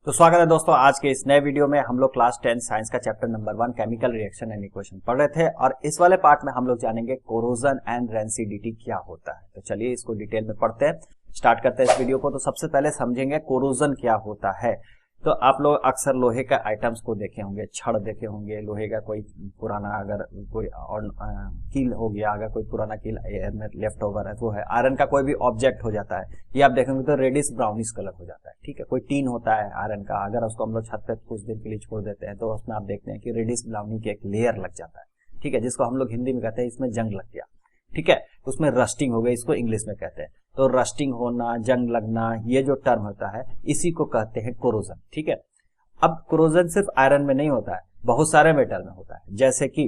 तो स्वागत है दोस्तों। आज के इस नए वीडियो में हम लोग क्लास 10 साइंस का chapter number 1 chemical reaction and equation पढ़ रहे थे और इस वाले पार्ट में हम लोग जानेंगे कोरोजन एंड रेंसिडिटी क्या होता है। तो चलिए इसको डिटेल में पढ़ते हैं, स्टार्ट करते हैं इस वीडियो को। तो सबसे पहले समझेंगे कोरोजन क्या होता है। तो आप लोग अक्सर लोहे का आइटम्स को देखे होंगे, छड़ देखे होंगे, लोहे का कोई पुराना अगर कोई और कील हो गया, अगर कोई पुराना कील एयर में लेफ्ट ओवर है तो है। आयरन का कोई भी ऑब्जेक्ट हो जाता है, ये आप देखेंगे तो रेडिश ब्राउनिश कलर हो जाता है। ठीक है, कोई टीन होता है आयरन का, अगर उसको हम लोग छत पे कुछ दिन के लिए छोड़ देते हैं तो उसमें आप देखते हैं कि रेडिश ब्राउनी की एक लेयर लग जाता है। ठीक है, जिसको हम लोग हिंदी में कहते हैं इसमें जंग लग गया। ठीक है, उसमें रस्टिंग हो गई, इसको इंग्लिश में कहते हैं। तो रस्टिंग होना, जंग लगना, ये जो टर्म होता है इसी को कहते हैं कोरोजन। ठीक है, अब कोरोजन सिर्फ आयरन में नहीं होता है, बहुत सारे मेटल में होता है। जैसे कि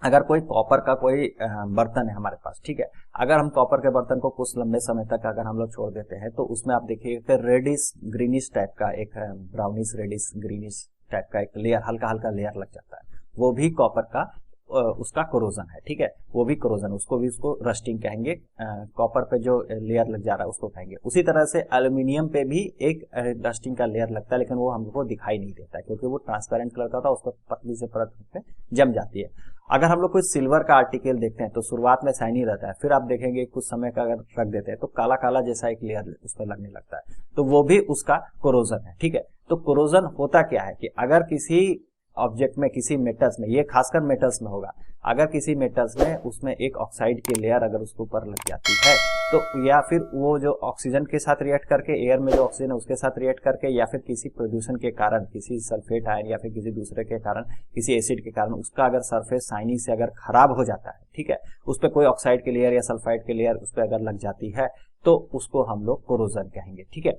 अगर कोई कॉपर का कोई बर्तन है हमारे पास, ठीक है, अगर हम कॉपर के बर्तन को कुछ लंबे समय तक अगर हम लोग छोड़ देते हैं तो उसमें आप देखिए रेडिश ग्रीनिश टाइप का एक ब्राउनिश रेडिश ग्रीनिश टाइप का एक लेयर, हल्का हल्का लेयर लग जाता है, वो भी कॉपर का उसका कोरोजन है। ठीक है, वो भी कोरोजन, उसको रस्टिंग कहेंगे। कॉपर पे जो लेयर लग जा रहा है उसको कहेंगे। उसी तरह से एल्यूमिनियम पे भी एक रस्टिंग का लेयर लगता है, लेकिन वो हमको दिखाई नहीं देता है क्योंकि वो ट्रांसपेरेंट कलर का होता है, उसको पतली से परत पे जम जाती है। अगर हम लोग कोई सिल्वर का आर्टिकल देखते हैं तो शुरुआत में शाइनी रहता है, फिर आप देखेंगे कुछ समय का अगर रख देते हैं तो काला काला जैसा एक लेयर उस पर लगने लगता है, तो वो भी उसका कोरोजन है। ठीक है, तो कोरोजन होता क्या है कि अगर किसी ऑब्जेक्ट में, किसी मेटल्स में, ये खासकर मेटल्स में होगा, अगर किसी मेटल्स में उसमें एक ऑक्साइड की लेयर अगर उसके ऊपर लग जाती है तो या फिर वो जो ऑक्सीजन के साथ रिएक्ट करके, एयर में जो ऑक्सीजन है उसके साथ रिएक्ट करके, या फिर किसी प्रदूषण के कारण, किसी सल्फेट आयन या फिर किसी दूसरे के कारण, किसी एसिड के कारण उसका अगर सरफेस शाइनी से अगर खराब हो जाता है, ठीक है, उस पर कोई ऑक्साइड की लेयर या सल्फाइड की लेयर उस पर अगर लग जाती है तो उसको हम लोग कोरोजन कहेंगे। ठीक है,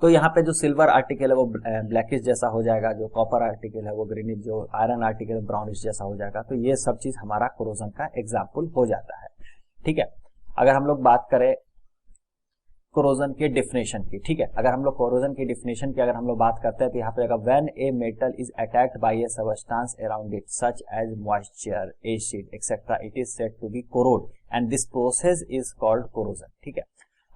तो यहाँ पे जो सिल्वर आर्टिकल है वो ब्लैकिश जैसा हो जाएगा, जो कॉपर आर्टिकल है वो ग्रीनिश, जो आयरन आर्टिकल है ब्राउनिश जैसा हो जाएगा। तो ये सब चीज हमारा कोरोजन का एग्जाम्पल हो जाता है। ठीक है, अगर हम लोग बात करें कोरोजन के डिफिनेशन की, ठीक है, अगर हम लोग कोरोजन की डिफिनेशन की अगर हम लोग बात करते हैं तो यहाँ पे when a metal is attacked by a substance around it such as moisture, acid etcetera, it is said to be corrode and this process is called corrosion. ठीक है,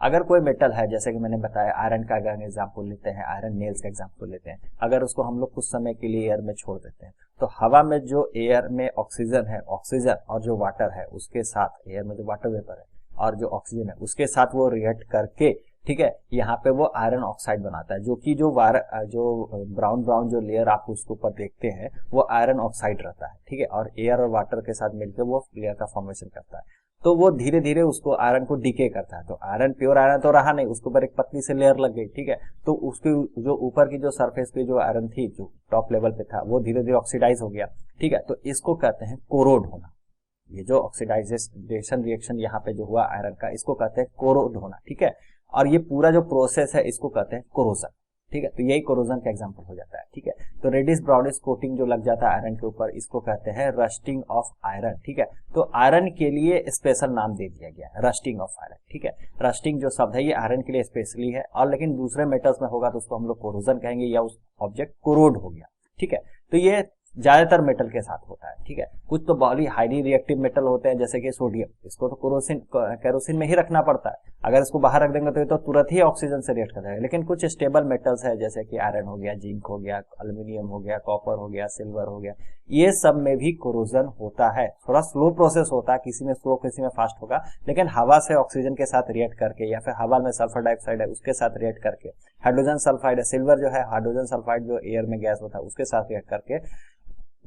अगर कोई मेटल है, जैसे कि मैंने बताया आयरन का अगर एग्जाम्पल लेते हैं, आयरन नेल्स का एग्जाम्पल लेते हैं, अगर उसको हम लोग कुछ समय के लिए एयर में छोड़ देते हैं तो हवा में जो एयर में ऑक्सीजन है, ऑक्सीजन और जो वाटर है उसके साथ, एयर में जो वाटर वेपर है और जो ऑक्सीजन है उसके साथ वो रिएक्ट करके, ठीक है, यहाँ पे वो आयरन ऑक्साइड बनाता है, जो कि जो ब्राउन ब्राउन जो लेयर आप उसके ऊपर देखते हैं वो आयरन ऑक्साइड रहता है। ठीक है, और एयर और वाटर के साथ मिलकर वो लेयर का फॉर्मेशन करता है। तो वो धीरे धीरे उसको आयरन को डीके करता है। तो आयरन, प्योर आयरन तो रहा नहीं, उसके ऊपर एक पतली से लेयर लग गई। ठीक है, तो उसकी जो ऊपर की जो सरफेस पे जो आयरन थी, जो टॉप लेवल पे था, वो धीरे धीरे ऑक्सीडाइज हो गया। ठीक है, तो इसको कहते हैं कोरोड होना। ये जो ऑक्सीडाइजेशन रिएक्शन यहाँ पे जो हुआ आयरन का, इसको कहते हैं कोरोड होना। ठीक है, और ये पूरा जो प्रोसेस है इसको कहते हैं कोरोजन। ठीक है, तो यही कोरोजन का एग्जांपल हो जाता है। ठीक है, तो रेडिश ब्राउनिश कोटिंग जो लग जाता है आयरन के ऊपर, इसको कहते हैं रस्टिंग ऑफ आयरन। ठीक है, तो आयरन के लिए स्पेशल नाम दे दिया गया है, रस्टिंग ऑफ आयरन। ठीक है, रस्टिंग जो शब्द है ये आयरन के लिए स्पेशली है, और लेकिन दूसरे मेटल्स में होगा तो उसको हम लोग कोरोजन कहेंगे, या उस ऑब्जेक्ट कोरोड हो गया। ठीक है, तो ये ज्यादातर मेटल के साथ होता है। ठीक है, कुछ तो बहुत ही हाईली रिएक्टिव मेटल होते हैं, जैसे कि सोडियम, इसको तो केरोसिन में ही रखना पड़ता है, अगर इसको बाहर रख देंगे तो ये तो तुरंत ही ऑक्सीजन से रिएक्ट कर जाएगा। लेकिन कुछ स्टेबल मेटल्स है, जैसे कि आयरन हो गया, जिंक हो गया, एल्यूमिनियम हो गया, कॉपर हो गया, सिल्वर हो गया, ये सब में भी कोरोजन होता है। थोड़ा स्लो प्रोसेस होता है, किसी में स्लो किसी में फास्ट होगा, लेकिन हवा से ऑक्सीजन के साथ रिएक्ट करके, या फिर हवा में सल्फर डाइऑक्साइड है उसके साथ रिएक्ट करके, हाइड्रोजन सल्फाइड है, सिल्वर जो है हाइड्रोजन सल्फाइड जो एयर में गैस होता है उसके साथ रिएक्ट करके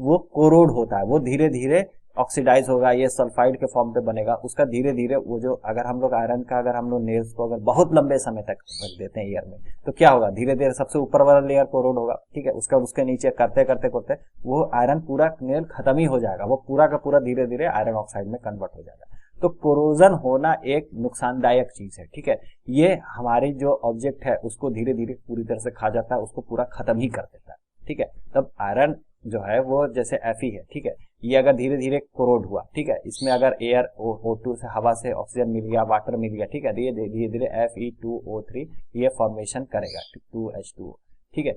वो कोरोड होता है। वो धीरे धीरे ऑक्सीडाइज होगा, ये सल्फाइड के फॉर्म पे बनेगा, उसका धीरे धीरे वो जो, अगर हम लोग आयरन का अगर हम लोग नेल्स को अगर बहुत लंबे समय तक रख देते हैं एयर में तो क्या होगा, धीरे धीरे सबसे ऊपर वाला लेयर कोरोड होगा। ठीक है, उसके नीचे करते करते करते वो आयरन पूरा नेल खत्म ही हो जाएगा, वो पूरा का पूरा धीरे धीरे आयरन ऑक्साइड में कन्वर्ट हो जाएगा। तो कोरोजन होना एक नुकसानदायक चीज है। ठीक है, ये हमारी जो ऑब्जेक्ट है उसको धीरे धीरे पूरी तरह से खा जाता है, उसको पूरा खत्म ही कर देता है। ठीक है, तब आयरन जो है वो जैसे Fe है, ठीक है, ये अगर धीरे धीरे कोरोड हुआ, ठीक है, इसमें अगर एयर O2 से, हवा से ऑक्सीजन मिल गया, वाटर मिल गया, ठीक है, तो ये धीरे धीरे Fe2O3 ये फॉर्मेशन करेगा, 2H2O। ठीक है,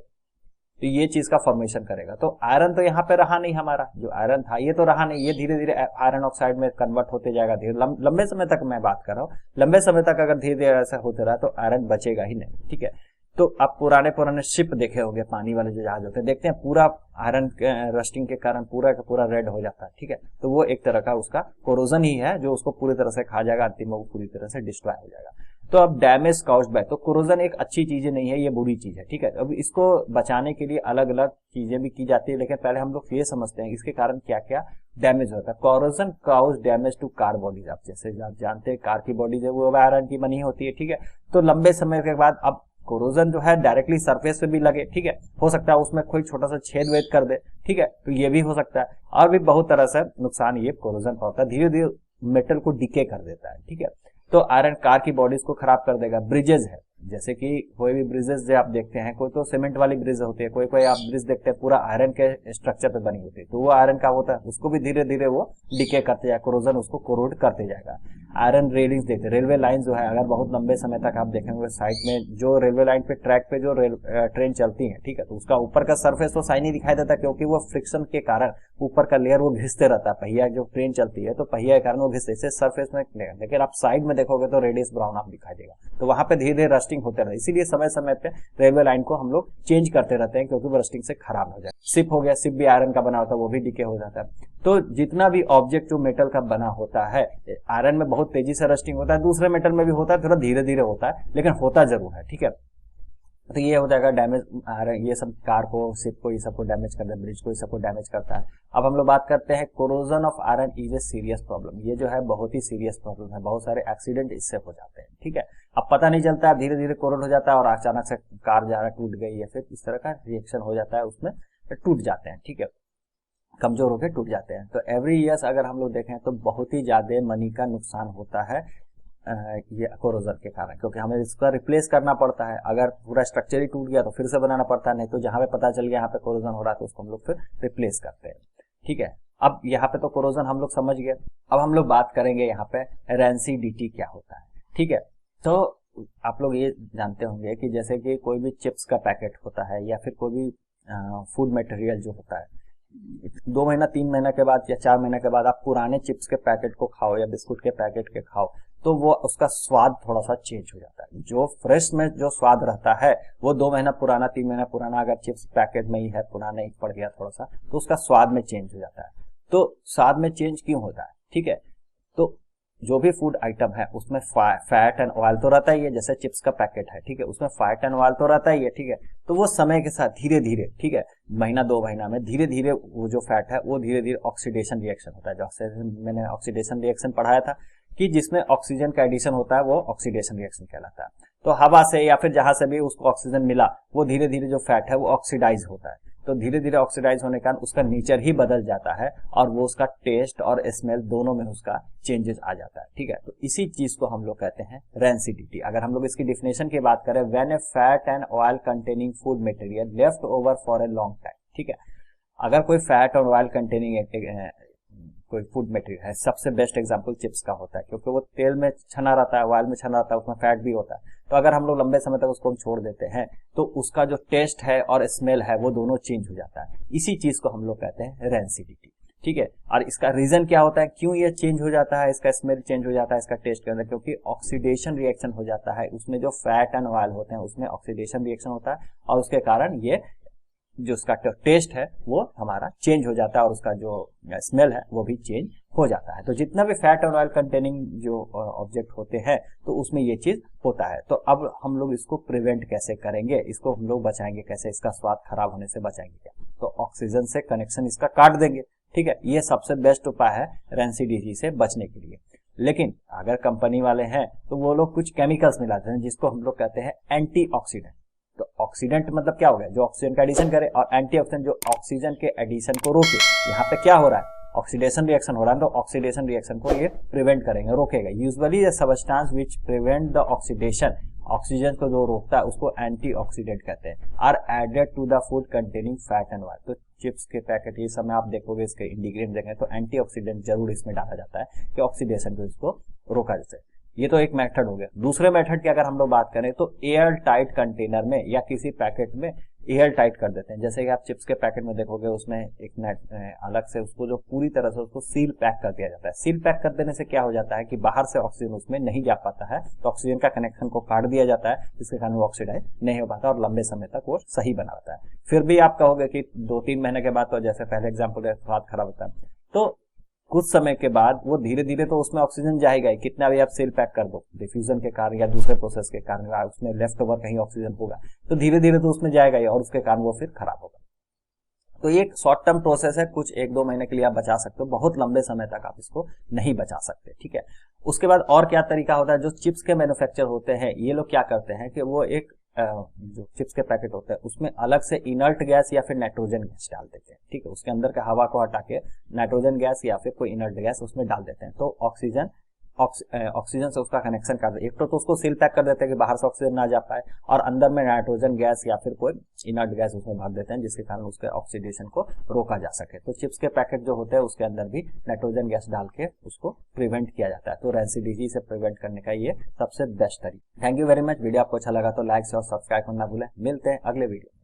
तो ये चीज का फॉर्मेशन करेगा। तो आयरन तो यहाँ पे रहा नहीं, हमारा जो आयरन था ये तो रहा नहीं, ये धीरे धीरे आयरन ऑक्साइड में कन्वर्ट होते जाएगा। धीरे लंबे समय तक मैं बात कर रहा हूँ, लंबे समय तक अगर धीरे धीरे ऐसा होते रहा तो आयरन बचेगा ही नहीं। ठीक है, तो आप पुराने शिप देखे होंगे, पानी वाले जो जहाज होते हैं, देखते हैं पूरा आयरन रस्टिंग के कारण पूरा का पूरा रेड हो जाता है, ठीक है। तो वो एक तरह का उसका कोरोजन ही है जो उसको पूरी तरह से खा जाएगा, अंतिम में वो पूरी तरह से डिस्ट्रॉय हो जाएगा। तो अब डैमेज काउस्ड बाय, तो कोरोजन एक अच्छी चीज नहीं है, ये बुरी चीज है, ठीक है। अब इसको बचाने के लिए अलग अलग चीजें भी की जाती है, लेकिन पहले हम लोग ये समझते हैं इसके कारण क्या क्या डैमेज होता है। Corrosion causes damage to car bodies, आप जैसे आप जानते हैं कार की बॉडीज है वो आयरन की बनी होती है, ठीक है। तो लंबे समय के बाद अब कोरोजन जो है डायरेक्टली सरफेस पे भी लगे, ठीक है, हो सकता है उसमें कोई छोटा सा छेद वेद कर दे, ठीक है, तो ये भी हो सकता है। और भी बहुत तरह से नुकसान ये कोरोजन का होता है, धीरे धीरे मेटल को डिके कर देता है, ठीक है। तो आयरन कार की बॉडीज को खराब कर देगा। ब्रिजेस है, जैसे कि कोई भी ब्रिजेस जो आप देखते हैं, कोई तो सीमेंट वाली ब्रिज होती है, कोई कोई आप ब्रिज देखते हैं पूरा आयरन के स्ट्रक्चर पे बनी होती है, तो वो आयरन का होता है, उसको भी धीरे धीरे वो डिके करते जाएगा, कोरोजन उसको कोरोड करते जाएगा। आयरन रेलिंग्स देखते हैं, रेलवे लाइन जो है, अगर बहुत लंबे समय तक आप देखेंगे साइड में जो रेलवे लाइन पे ट्रैक पे जो ट्रेन चलती है, ठीक है, तो उसका ऊपर का सरफेस तो शाइनी दिखाई देता है, क्योंकि वो फ्रिक्शन के कारण ऊपर का लेयर वो घिसते रहता है। पहिया जो ट्रेन चलती है तो पहिया के कारण वो घिसते, इससे सरफेस में, लेकिन आप साइड में देखोगे तो रेडियस ब्राउन आप दिखाई देगा, तो वहां पे धीरे धीरे रस्टिंग होते रहता है। इसीलिए समय समय पे रेलवे लाइन को हम लोग चेंज करते रहते हैं, क्योंकि वो रस्टिंग से खराब हो जाए। शिप हो गया, शिप भी आयरन का बना होता है, वो भी डिके हो जाता है। तो जितना भी ऑब्जेक्ट जो मेटल का बना होता है, आयरन में बहुत तेजी से रस्टिंग होता है, दूसरे मेटल में भी होता है, थोड़ा धीरे धीरे होता है, लेकिन होता जरूर है, ठीक है। तो ये हो जाएगा डैमेज, ये सब कार को, शिप को, ये सबको डैमेज करता है, ब्रिज को, ये सबको डैमेज करता है। अब हम लोग बात करते हैं corrosion of iron is a serious problem, ये जो है बहुत ही सीरियस प्रॉब्लम है, बहुत सारे एक्सीडेंट इससे हो जाते हैं, ठीक है। अब पता नहीं चलता है, धीरे धीरे कोरोड हो जाता है और अचानक से कार जा रहा टूट गई, या फिर इस तरह का रिएक्शन हो जाता है, उसमें टूट जाते हैं, ठीक है, कमजोर होकर टूट जाते हैं। तो एवरी ईयर अगर हम लोग देखें तो बहुत ही ज्यादा मनी का नुकसान होता है ये कोरोजन के कारण, क्योंकि हमें इसका रिप्लेस करना पड़ता है। अगर पूरा स्ट्रक्चर ही टूट गया तो फिर से बनाना पड़ता है, नहीं तो जहां पे पता चल गया यहाँ पे कोरोजन हो रहा है तो उसको हम लोग फिर रिप्लेस करते हैं, ठीक है। अब यहाँ पे तो कोरोजन हम लोग समझ गए। अब हम लोग बात करेंगे यहाँ पे रेंसिडिटी क्या होता है, ठीक है। तो आप लोग ये जानते होंगे कि जैसे कि कोई भी चिप्स का पैकेट होता है, या फिर कोई भी फूड मटेरियल जो होता है, 2 महीना 3 महीना के बाद या 4 महीने के बाद आप पुराने चिप्स के पैकेट को खाओ या बिस्कुट के पैकेट के खाओ, तो वो उसका स्वाद थोड़ा सा चेंज हो जाता है। जो फ्रेश में जो स्वाद रहता है वो 2 महीना पुराना, 3 महीना पुराना अगर चिप्स पैकेट में ही है, पुराना ही पड़ गया थोड़ा सा, तो उसका स्वाद में चेंज हो जाता है। तो स्वाद में चेंज क्यों होता है, ठीक है। तो जो भी फूड आइटम है उसमें फैट एंड ऑयल तो रहता ही है, जैसे चिप्स का पैकेट है, ठीक है, उसमें फैट एंड ऑयल तो रहता ही है, ठीक है। तो वो समय के साथ धीरे धीरे, ठीक है, महीना 2 महीना में धीरे धीरे वो जो फैट है वो धीरे धीरे ऑक्सीडेशन रिएक्शन होता है। जो मैंने ऑक्सीडेशन रिएक्शन पढ़ाया था कि जिसमें ऑक्सीजन का एडिशन होता है, वो ऑक्सीडेशन रिएक्शन कहलाता है। तो हवा से या फिर जहां से भी उसको ऑक्सीजन मिला, वो धीरे धीरे जो फैट है वो ऑक्सीडाइज होता है। तो धीरे धीरे ऑक्सीडाइज होने के कारण उसका नेचर ही बदल जाता है और वो उसका टेस्ट और स्मेल दोनों में उसका चेंजेस आ जाता है, ठीक है। तो इसी चीज को हम लोग कहते हैं रेंसिडिटी। अगर हम लोग इसकी डिफिनेशन की बात करें, when A fat and oil containing food material left over for a long time, ठीक है। अगर कोई फैट और ऑयल कंटेनिंग कोई फूड मटेरियल है, सबसे बेस्ट एग्जांपल चिप्स का होता है, क्योंकि वो तेल में छना रहता है, ऑयल में छना रहता है, उसमें फैट भी होता है। तो अगर हम लोग लंबे समय तक उसको छोड़ देते हैं तो उसका जो टेस्ट है और स्मेल है वो दोनों चेंज हो जाता है। इसी चीज को हम लोग कहते हैं रेंसिडिटी, ठीक है। और इसका रीजन क्या होता है, क्यों ये चेंज हो जाता है, इसका स्मेल चेंज हो जाता है, इसका टेस्ट के अंदर, क्योंकि ऑक्सीडेशन रिएक्शन हो जाता है। उसमें जो फैट एंड ऑयल होते हैं उसमें ऑक्सीडेशन रिएक्शन होता है और उसके कारण ये जो उसका टेस्ट है वो हमारा चेंज हो जाता है और उसका जो स्मेल है वो भी चेंज हो जाता है। तो जितना भी फैट और ऑयल कंटेनिंग जो ऑब्जेक्ट होते हैं तो उसमें ये चीज होता है। तो अब हम लोग इसको प्रिवेंट कैसे करेंगे, इसको हम लोग बचाएंगे कैसे, इसका स्वाद खराब होने से बचाएंगे क्या, तो ऑक्सीजन से कनेक्शन इसका काट देंगे, ठीक है। ये सबसे बेस्ट उपाय है रेंसिडिटी से बचने के लिए। लेकिन अगर कंपनी वाले हैं तो वो लोग कुछ केमिकल्स मिलाते हैं जिसको हम लोग कहते हैं एंटीऑक्सीडेंट। तो ऑक्सीडेंट मतलब क्या हो गया, जो ऑक्सीजन का एडिशन करे, और एंटीऑक्सीडेंट जो ऑक्सीजन के एडिशन को रोके। यहाँ पे क्या हो रहा है, ऑक्सीडेशन रिएक्शन हो रहा है, तो ऑक्सीडेशन रिएक्शन को ये प्रिवेंट करेंगे, रोकेगा। Usually the substance which prevent the oxidation, oxygen को जो रोकता है उसको एंटीऑक्सीडेंट कहते हैं, are added to the food containing fat and oil. तो चिप्स के पैकेट ये सब में आप देखोगे, इसके इंग्रेडिएंट देखें तो एंटीऑक्सीडेंट जरूर इसमें डाला जाता है कि ऑक्सीडेशन को इसको रोका जाए। ये तो एक मेथड हो गया। दूसरे मेथड की अगर हम लोग बात करें तो एयर टाइट कंटेनर में या किसी पैकेट में एयर टाइट कर देते हैं। जैसे कि आप चिप्स के पैकेट में देखोगे उसमें एक अलग से उसको जो पूरी तरह से उसको सील पैक कर दिया जाता है। सील पैक कर देने से क्या हो जाता है कि बाहर से ऑक्सीजन उसमें नहीं जा पाता है, तो ऑक्सीजन का कनेक्शन को काट दिया जाता है, जिसके कारण वो ऑक्सीडाइज नहीं हो पाता और लंबे समय तक वो सही बना रहता है। फिर भी आप कहोगे कि 2-3 महीने के बाद, तो जैसे पहले एग्जाम्पल है स्वाद खराब होता है, तो कुछ समय के बाद वो धीरे धीरे तो उसमें ऑक्सीजन जाएगा ही, कितना भी आप सील पैक कर दो, डिफ्यूजन के कारण या दूसरे प्रोसेस के कारण उसमें लेफ्ट ओवर कहीं ऑक्सीजन होगा, तो धीरे धीरे तो उसमें जाएगा ही और उसके कारण वो फिर खराब होगा। तो ये एक शॉर्ट टर्म प्रोसेस है, कुछ 1-2 महीने के लिए आप बचा सकते हो, बहुत लंबे समय तक आप इसको नहीं बचा सकते, ठीक है। उसके बाद और क्या तरीका होता है, जो चिप्स के मैन्युफैक्चर होते हैं ये लोग क्या करते हैं कि वो एक जो चिप्स के पैकेट होते हैं उसमें अलग से इनर्ट गैस या फिर नाइट्रोजन गैस डाल देते हैं, ठीक है। उसके अंदर का हवा को हटा के नाइट्रोजन गैस या फिर कोई इनर्ट गैस उसमें डाल देते हैं, तो ऑक्सीजन से उसका कनेक्शन कर देते हैं। एक तो उसको सील पैक कर देते हैं कि बाहर से ऑक्सीजन ना जा पाए, और अंदर में नाइट्रोजन गैस या फिर कोई इनर्ट गैस उसमें भर देते हैं, जिसके कारण उसके ऑक्सीडेशन को रोका जा सके। तो चिप्स के पैकेट जो होते हैं उसके अंदर भी नाइट्रोजन गैस डाल के उसको प्रिवेंट किया जाता है। तो रैंसिडिटी से प्रिवेंट करने का ये सबसे बेस्ट तरीका। Thank you very much. Video आपको अच्छा लगा तो लाइक और सब्सक्राइब करना भूलें। मिलते हैं अगले वीडियो।